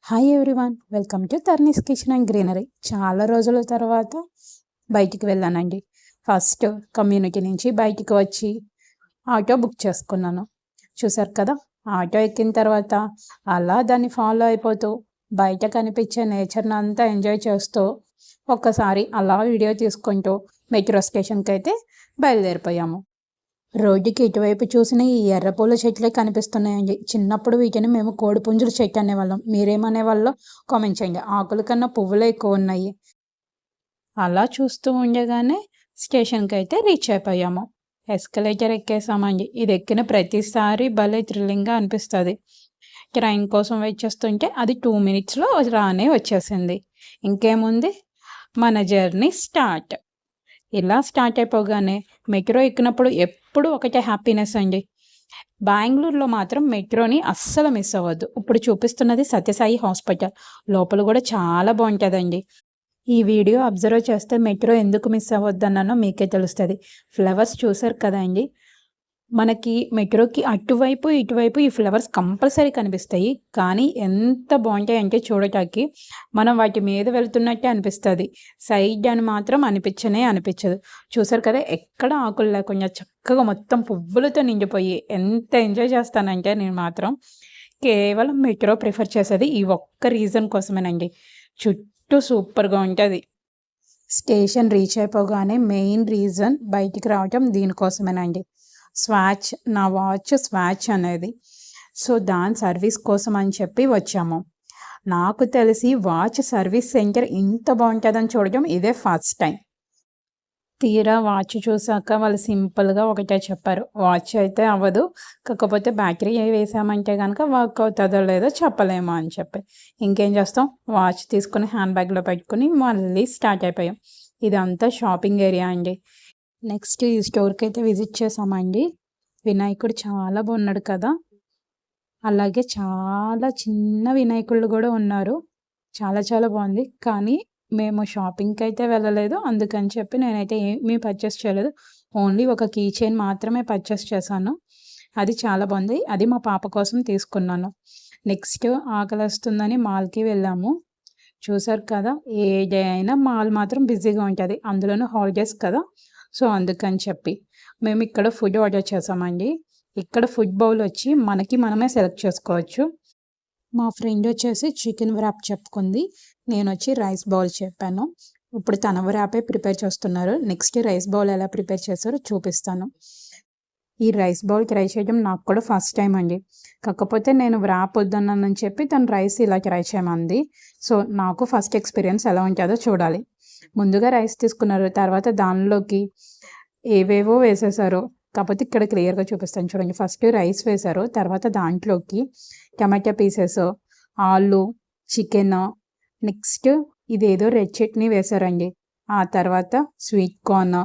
Hi everyone, welcome to తర్నీస్ kitchen and greenery. చాలా రోజుల తర్వాత బయటికి వెళ్ళానండి. ఫస్ట్ కమ్యూనిటీ నుంచి బయటికి వచ్చి ఆటో బుక్ చేసుకున్నాను. చూసారు కదా, ఆటో ఎక్కిన తర్వాత అలా దాన్ని ఫాలో అయిపోతూ బయట కనిపించే నేచర్ని అంతా ఎంజాయ్ చేస్తూ ఒక్కసారి అలా వీడియో తీసుకుంటూ మెట్రో స్టేషన్కి అయితే బయలుదేరిపోయాము. రోడ్డుకి ఇటువైపు చూసిన ఈ ఎర్రపూల చెట్లే కనిపిస్తున్నాయండి. చిన్నప్పుడు వీటిని మేము కోడిపుంజుల చెట్టు అనేవాళ్ళం. మీరేమనేవాళ్ళో కామెంట్ చేయండి. ఆకుల కన్నా పువ్వులే ఎక్కువ ఉన్నాయి. అలా చూస్తూ ఉండగానే స్టేషన్కి అయితే రీచ్ అయిపోయాము. ఎస్కలేటర్ ఎక్కేసామండి. ఇది ఎక్కిన ప్రతిసారి భలే థ్రిల్లింగ్గా అనిపిస్తుంది. ట్రైన్ కోసం వెయిట్ చేస్తుంటే అది 2 minutesలో రానే వచ్చేసింది. ఇంకేముంది, మన జర్నీ స్టార్ట్. ఇలా స్టార్ట్ అయిపోగానే మెట్రో ఎక్కినప్పుడు ఎప్పుడు ఒకటే హ్యాపీనెస్ అండి. బెంగళూరులో మాత్రం మెట్రోని అస్సలు మిస్ అవ్వద్దు. ఇప్పుడు చూపిస్తున్నది సత్యసాయి హాస్పిటల్. లోపల కూడా చాలా బాగుంటుందండి. ఈ వీడియో అబ్జర్వ్ చేస్తే మెట్రో ఎందుకు మిస్ అవ్వద్దు అన్నానో మీకే తెలుస్తుంది. ఫ్లవర్స్ చూసారు కదా అండి, మనకి మెట్రోకి అటువైపు ఇటువైపు ఈ ఫ్లవర్స్ కంపల్సరీ కనిపిస్తాయి. కానీ ఎంత బాగుంటాయి అంటే చూడటానికి మనం వాటి మీద వెళ్తున్నట్టే అనిపిస్తుంది. సైడ్ అని మాత్రం అనిపించదు. చూసారు కదా, ఎక్కడ ఆకులు లేకుండా చక్కగా మొత్తం పువ్వులతో నిండిపోయి ఎంత ఎంజాయ్ చేస్తానంటే నేను మాత్రం కేవలం మెట్రో ప్రిఫర్ చేసేది ఈ ఒక్క రీజన్ కోసమేనండి. చుట్టూ సూపర్గా ఉంటుంది. స్టేషన్ రీచ్ అయిపోగానే మెయిన్ రీజన్ బయటికి రావటం దీనికోసమేనండి. నా వాచ్ స్వాచ్ అనేది. సో దాని సర్వీస్ కోసం అని చెప్పి వచ్చాము. నాకు తెలిసి వాచ్ సర్వీస్ సెంటర్ ఇంత బాగుంటుందని చూడటం ఇదే ఫస్ట్ టైం. తీరా వాచ్ చూసాక వాళ్ళు సింపుల్గా ఒకటే చెప్పారు, వాచ్ అయితే అవ్వదు, కాకపోతే బ్యాటరీ వేసామంటే కనుక వర్క్ అవుతుందో లేదో చెప్పలేము అని చెప్పి ఇంకేం చేస్తాం, వాచ్ తీసుకుని హ్యాండ్ బ్యాగ్లో పెట్టుకుని మళ్ళీ స్టార్ట్ అయిపోయాం. ఇదంతా షాపింగ్ ఏరియా అండి. నెక్స్ట్ ఈ స్టోర్కి అయితే విజిట్ చేసామండి. వినాయకుడు చాలా బాగున్నాడు కదా, అలాగే చాలా చిన్న వినాయకుళ్ళు కూడా ఉన్నారు. చాలా చాలా బాగుంది. కానీ మేము షాపింగ్కి అయితే వెళ్ళలేదు, అందుకని చెప్పి నేనైతే ఏమీ పర్చేస్ చేయలేదు. ఓన్లీ ఒక కీ చైన్ మాత్రమే పర్చేస్ చేశాను. అది చాలా బాగుంది. అది మా పాప కోసం తీసుకున్నాను. నెక్స్ట్ ఆకలి వస్తుందని మాల్కి వెళ్ళాము. చూసారు కదా, ఏ డే అయినా మాల్ మాత్రం బిజీగా ఉంటుంది, అందులోనూ హాలిడేస్ కదా. సో అందుకని చెప్పి మేము ఇక్కడ ఫుడ్ ఆర్డర్ చేసామండి. ఇక్కడ ఫుడ్ బౌల్ వచ్చి మనమే సెలెక్ట్ చేసుకోవచ్చు. మా ఫ్రెండ్ వచ్చేసి చికెన్ వ్రాప్ చెప్పుకుంది, నేను వచ్చి రైస్ బౌల్ చెప్పాను. ఇప్పుడు తన వ్రాపే ప్రిపేర్ చేస్తున్నారు. నెక్స్ట్ రైస్ బౌల్ ఎలా ప్రిపేర్ చేస్తారో చూపిస్తాను. ఈ రైస్ బౌల్ ట్రై చేయడం నాకు కూడా ఫస్ట్ టైం అండి. కాకపోతే నేను వ్రాప్ వద్దన్నానని చెప్పి తను రైస్ ఇలా ట్రై చేయమంది. సో నాకు ఫస్ట్ ఎక్స్పీరియన్స్ ఎలా ఉంటుందో చూడాలి. ముందుగా రైస్ తీసుకున్నారు, తర్వాత దానిలోకి ఏవేవో వేసేసారు. కాకపోతే ఇక్కడ క్లియర్గా చూపిస్తాను చూడండి. ఫస్ట్ రైస్ వేశారు, తర్వాత దాంట్లోకి టమాటా పీసెస్, ఆలు, చికెన్, నెక్స్ట్ ఇదేదో రెడ్ చట్నీ వేశారండి. ఆ తర్వాత స్వీట్ కార్న్,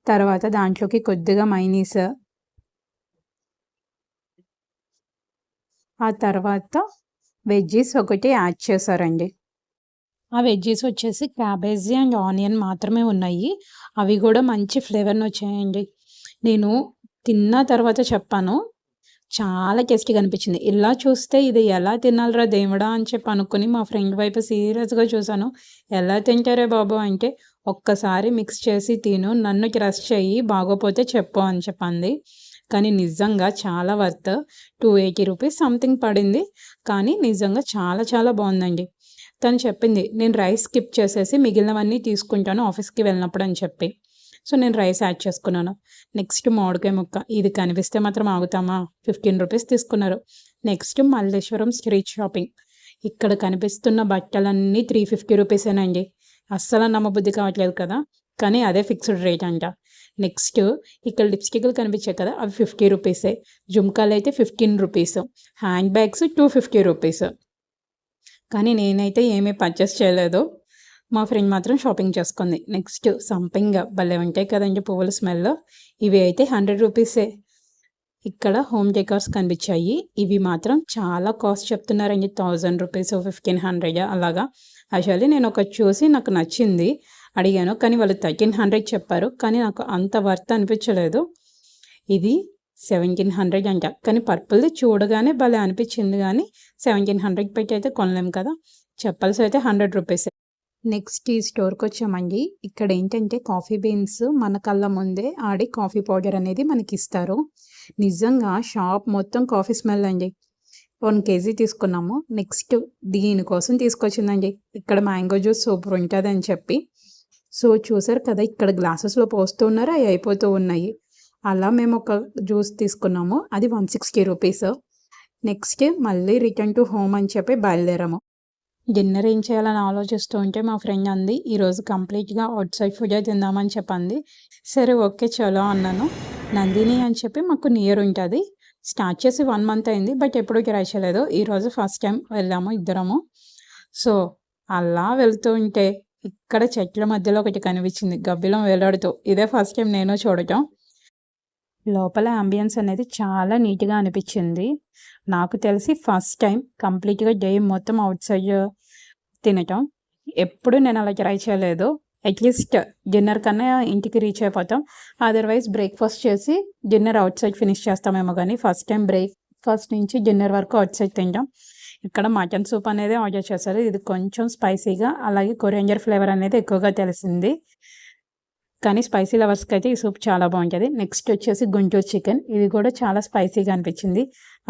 తర్వాత దాంట్లోకి కొద్దిగా మైనీస్, ఆ తర్వాత వెజ్జీస్ ఒకటి యాడ్ చేశారండి. ఆ వెజ్జీస్ వచ్చేసి క్యాబేజీ అండ్ ఆనియన్ మాత్రమే ఉన్నాయి. అవి కూడా మంచి ఫ్లేవర్ని వచ్చాయండి. నేను తిన్న తర్వాత చెప్పాను, చాలా టేస్టీగా అనిపించింది. ఇలా చూస్తే ఇది ఎలా తినాలిరా దేవుడా అని చెప్పి అనుకుని మా ఫ్రెండ్ వైపు సీరియస్గా చూశాను. ఎలా తింటారే బాబు అంటే, ఒక్కసారి మిక్స్ చేసి తిను, నన్ను ట్రస్ట్ చెయ్యి, బాగోపోతే చెప్పు అని చెప్పింది. కానీ నిజంగా చాలా వర్త్. 280 రూపీస్ సంథింగ్ పడింది. కానీ నిజంగా చాలా చాలా బాగుందండి. తను చెప్పింది, నేను రైస్ స్కిప్ చేసేసి మిగిలినవన్నీ తీసుకుంటాను ఆఫీస్కి వెళ్ళినప్పుడు అని చెప్పి. సో నేను రైస్ యాడ్ చేసుకున్నాను. నెక్స్ట్ మామిడికాయ ముక్క, ఇది కనిపిస్తే మాత్రం ఆగుతామా, 15 రూపీస్ తీసుకున్నారు. Next Malleswaram street shopping. ఇక్కడ కనిపిస్తున్న బట్టలన్నీ 350 రూపీసేనండి. అస్సలు నమ్మబుద్ధి కావట్లేదు కదా, కానీ అదే ఫిక్స్డ్ రేట్ అంట. నెక్స్ట్ ఇక్కడ లిప్స్టిక్లు కనిపించాయి కదా, అవి 50 రూపీసే. జుమ్కాలు అయితే 15 రూపీస్, హ్యాండ్ బ్యాగ్స్ 250 రూపీస్. కానీ నేనైతే ఏమీ పర్చేస్ చేయలేదు. మా ఫ్రెండ్ మాత్రం షాపింగ్ చేసుకుంది. నెక్స్ట్ సంపింగ్, భలే ఉంటాయి కదండి పువ్వుల స్మెల్. ఇవి అయితే 100 రూపీసే. ఇక్కడ హోమ్ డెకార్స్ కనిపించాయి. ఇవి మాత్రం చాలా కాస్ట్ చెప్తున్నారండి, 1000 రూపీస్, 1500 అలాగా. యాక్చువల్లీ నేను ఒకటి చూసి నాకు నచ్చింది, అడిగాను, కానీ వాళ్ళు 1300 చెప్పారు. కానీ నాకు అంత వర్త్ అనిపించలేదు. ఇది 1700 అంట. కానీ పర్పుల్ది చూడగానే భలే అనిపించింది, కానీ 1700 పెట్టి అయితే కొనలేం కదా. చెప్పల్స్ అయితే 100 రూపీస్. నెక్స్ట్ ఈ స్టోర్కి వచ్చామండి. ఇక్కడ ఏంటంటే కాఫీ బీన్స్ మన కళ్ళ ముందే ఆడి కాఫీ పౌడర్ అనేది మనకి ఇస్తారు. నిజంగా షాప్ మొత్తం కాఫీ స్మెల్ అండి. 1 కేజీ తీసుకున్నాము. నెక్స్ట్ దీనికోసం తీసుకొచ్చిందండి. ఇక్కడ మ్యాంగో జ్యూస్ సూపర్ ఉంటుంది అని చెప్పి. సో చూసారు కదా, ఇక్కడ గ్లాసెస్లో పోస్తూ ఉన్నారు, అవి అయిపోతూ ఉన్నాయి. అలా మేము ఒక జ్యూస్ తీసుకున్నాము, అది 160 రూపీస్. నెక్స్ట్ మళ్ళీ రిటర్న్ టు హోమ్ అని చెప్పి బయలుదేరాము. డిన్నర్ ఏం చేయాలని ఆలోచిస్తూ ఉంటే మా ఫ్రెండ్ అంది, ఈరోజు కంప్లీట్గా అవుట్ సైడ్ ఫుడ్ తిందామని చెప్పింది. సరే ఓకే చలో అన్నాను. నందిని అని చెప్పి మాకు నియర్ ఉంటుంది. స్టార్ట్ చేసి 1 మంత్ అయింది, బట్ ఎప్పుడూ ట్రై చేయలేదు. ఈరోజు ఫస్ట్ టైం వెళ్ళాము ఇద్దరము. సో అలా వెళ్తూ ఉంటే ఇక్కడ చెట్ల మధ్యలో ఒకటి కనిపించింది, గబ్బిలం వేలాడుతూ. ఇదే ఫస్ట్ టైం నేను చూడటం. లోపల అంబియన్స్ అనేది చాలా నీట్గా అనిపించింది. నాకు తెలిసి ఫస్ట్ టైం కంప్లీట్గా డే మొత్తం అవుట్ సైడ్ తినటం. ఎప్పుడు నేను అలా ట్రై చేయలేదు. అట్లీస్ట్ డిన్నర్ కన్నా ఇంటికి రీచ్ అయిపోతాం, అదర్వైజ్ బ్రేక్ఫాస్ట్ చేసి డిన్నర్ అవుట్ సైడ్ ఫినిష్ చేస్తామేమో. కానీ ఫస్ట్ టైం బ్రేక్ఫాస్ట్ నుంచి డిన్నర్ వరకు అవుట్ సైడ్ తింటాం. ఇక్కడ మటన్ సూప్ అనేది ఆర్డర్ చేశారు. ఇది కొంచెం స్పైసీగా, అలాగే కొరియాండర్ ఫ్లేవర్ అనేది ఎక్కువగా తెలిసింది. కానీ స్పైసీ లవర్స్కి అయితే ఈ సూప్ చాలా బాగుంటుంది. నెక్స్ట్ వచ్చేసి గుంటూరు చికెన్, ఇది కూడా చాలా స్పైసీగా అనిపించింది.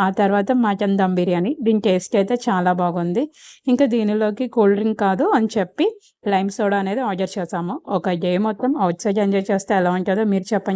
ఆ తర్వాత మటన్ దమ్ బిర్యానీ, దీని టేస్ట్ అయితే చాలా బాగుంది. ఇంకా దీనిలోకి కూల్ డ్రింక్ కాదు అని చెప్పి లైమ్ సోడా అనేది ఆర్డర్ చేసాము. ఒక డే మొత్తం అవుట్ సైడ్ ఎంజాయ్ చేస్తే ఎలా ఉంటుందో మీరు చెప్పండి.